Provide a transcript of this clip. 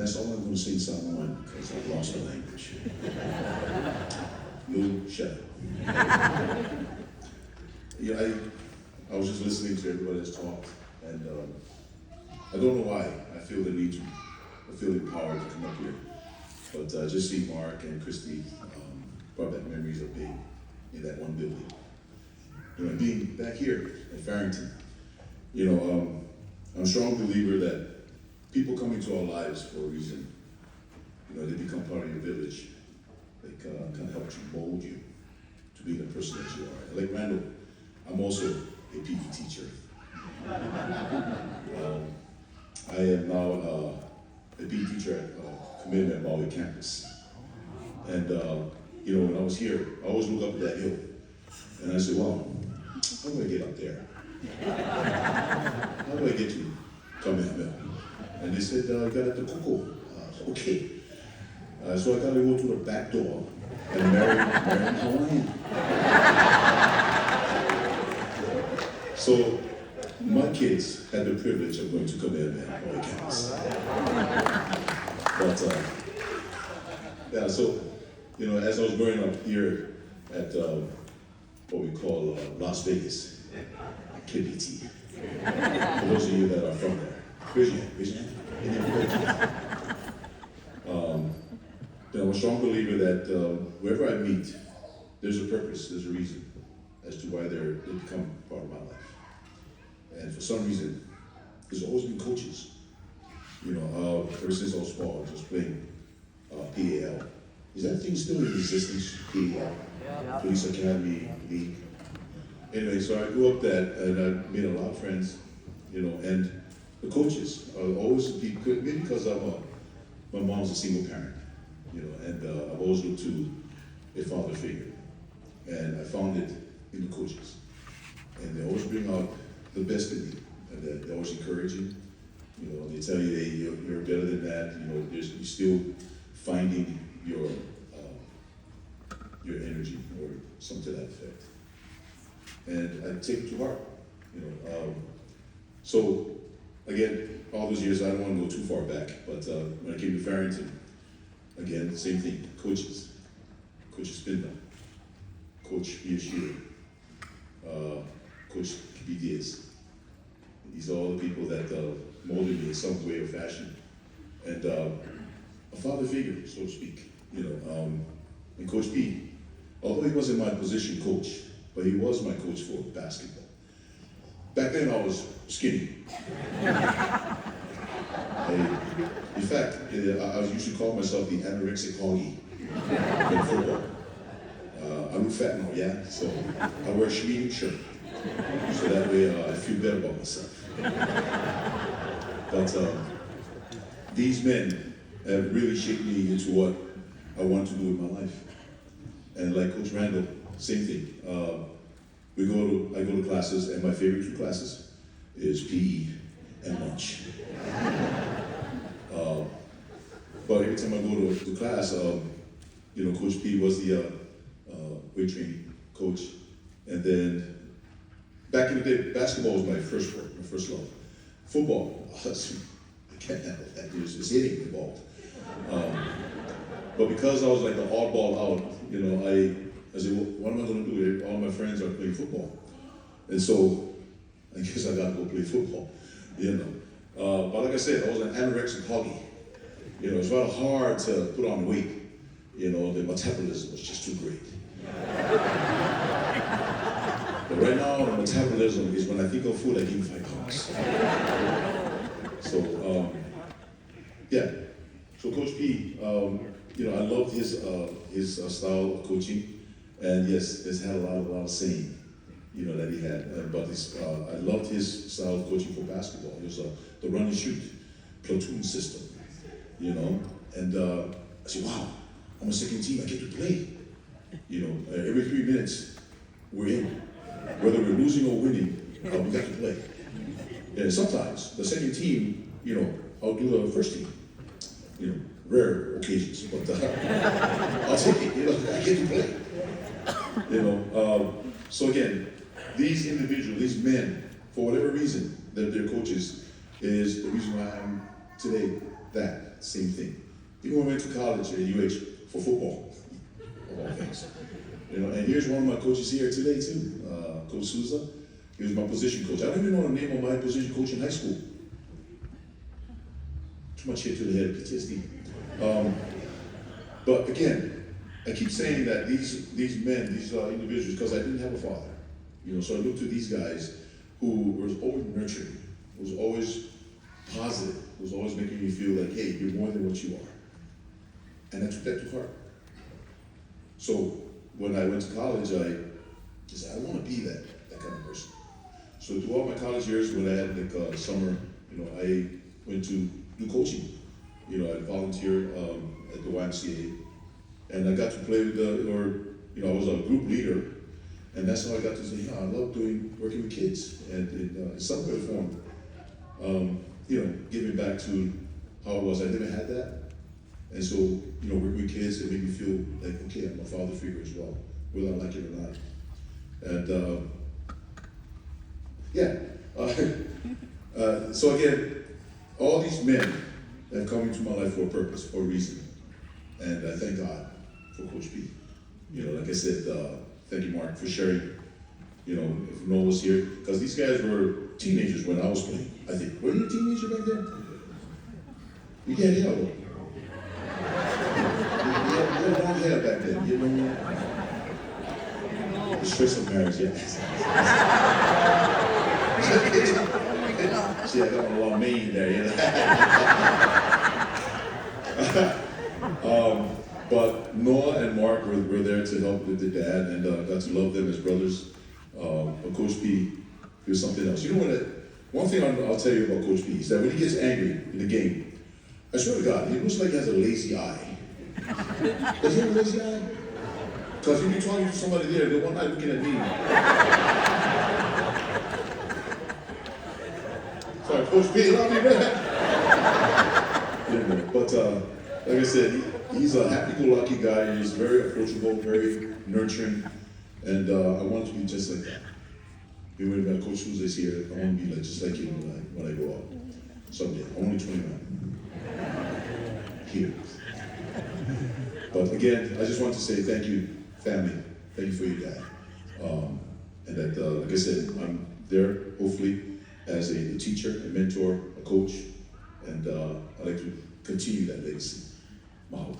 that's all I'm going to say in Psalm 1, because I've lost my language. No, shut up. Yeah, I was just listening to everybody that's talked, and I don't know why I feel the need to, I feel empowered to come up here. But just see Mark and Christy brought back memories of being in that one building. You know, being back here at Farrington. You know, I'm a strong believer that people come into our lives for a reason. You know, they become part of your village. They kind of help you mold you to be the person that you are. Like Randall, I'm also a PE teacher. I am now a PE teacher at Commitment Maui campus. And you know, when I was here, I always look up at that hill. And I said, wow, how do I get up there? How do I get to Kamehameha? And they said, I got at the Coco. Okay. So I got to go to the back door and marry Hawaiian. So my kids had the privilege of going to Kamehameha on campus. But yeah, so you know, as I was growing up here at what we call Las Vegas, KPT. For those of you that are from there, raise your hand. I'm a strong believer that wherever I meet, there's a purpose, there's a reason as to why they become part of my life. And for some reason, there's always been coaches. You know, ever since I was small, I was playing PAL. Is that thing still in existence? PAL, Police Academy League. Anyway, so I grew up that, and I made a lot of friends, you know, and the coaches are always maybe because my mom's a single parent, you know, and I've always looked to a father figure, and I found it in the coaches, and they always bring out the best in me, and they're always encouraging, you know, they tell you, hey, you're better than that, you know, you're still finding your energy, or something to that effect. And I take it to heart, you know. So again, all those years, I don't want to go too far back, but when I came to Farrington, again, same thing, coaches. Coach Spindler, Coach Miyashiro, Coach Kipi Diaz. These are all the people that molded me in some way or fashion. And a father figure, so to speak, you know. And Coach P, although he wasn't my position coach, but he was my coach for basketball. Back then I was skinny. In fact, I used to call myself the anorexic hoggy in football. I look fat now, yeah? So I wear a medium shirt. So that way I feel better about myself. But these men have really shaped me into what I want to do in my life. And like Coach Randall, same thing. I go to classes, and my favorite two classes is PE and lunch. But every time I go to class, you know, Coach P was the weight training coach, and then back in the day, basketball was my first sport, my first love. Football, I can't handle that. There's hitting involved. But because I was like the oddball out, you know, I said, well, what am I going to do? All my friends are playing football. And so, I guess I got to go play football, you know. But like I said, I was an anorexic hoggy. You know, it's rather hard to put on weight. You know, the metabolism was just too great. But right now, the metabolism is when I think of food, I gain 5 pounds. So, yeah. So Coach P, you know, I loved his style of coaching, and yes, it's had a lot of saying, you know, that he had. But I loved his style of coaching for basketball. It was the run and shoot, platoon system, you know. And I said, wow, I'm a second team, I get to play. You know, every 3 minutes, we're in. Whether we're losing or winning, we got to play. And sometimes the second team, you know, outdo the first team. You know, rare occasions, but I'll take it. You know, I get to play. You know, so again, these individuals, these men, for whatever reason, that they're coaches, is the reason why I'm today that. same thing. Even when I went to college at UH for football, of all things. And here's one of my coaches here today too, Coach Souza. He was my position coach. I don't even know the name of my position coach in high school. Too much hit to the head, PTSD. But again, I keep saying that these men, these individuals, because I didn't have a father. So I look to these guys who was always nurturing, was always positive, was always making me feel like, hey, you're more than what you are. And I took that to heart. So when I went to college, I said, I want to be that kind of person. So throughout my college years, when I had like summer, I went to do coaching. I volunteered at the YMCA, and I got to play with I was a group leader, and that's how I got to say, I love working with kids, and in some way or form, giving back to how it was. I never had that, and so working with kids, it made me feel like, okay, I'm a father figure as well, whether I like it or not. And so again, all these men have come into my life for a purpose, for a reason. And I thank God for Coach P. Like I said, thank you, Mark, for sharing, if Noah was here. Because these guys were teenagers when I was playing, I think. Were you a teenager back then? You had hair, though. You had long hair back then, The stress of marriage, See, I got a long mane there, But Noah and Mark were there to help with the dad, and got to love them as brothers. But Coach P, he was something else. You know what? One thing I'll tell you about Coach P is that when he gets angry in the game, I swear to God, he looks like he has a lazy eye. Does he have a lazy eye? Because he'll be talking to somebody there, the one eye looking at me. Sorry, Coach P, love you, man. But like I said, he's a happy-go-lucky guy. He's very approachable, very nurturing, and I want to be just like that. When Coach Souza is here, I want to be just like him when I go out someday. I'm only 29 here. But again, I just want to say thank you, family. Thank you for your dad. And that, like I said, I'm there, hopefully, as a teacher, a mentor, a coach, and I'd like to continue that legacy. Mahalo.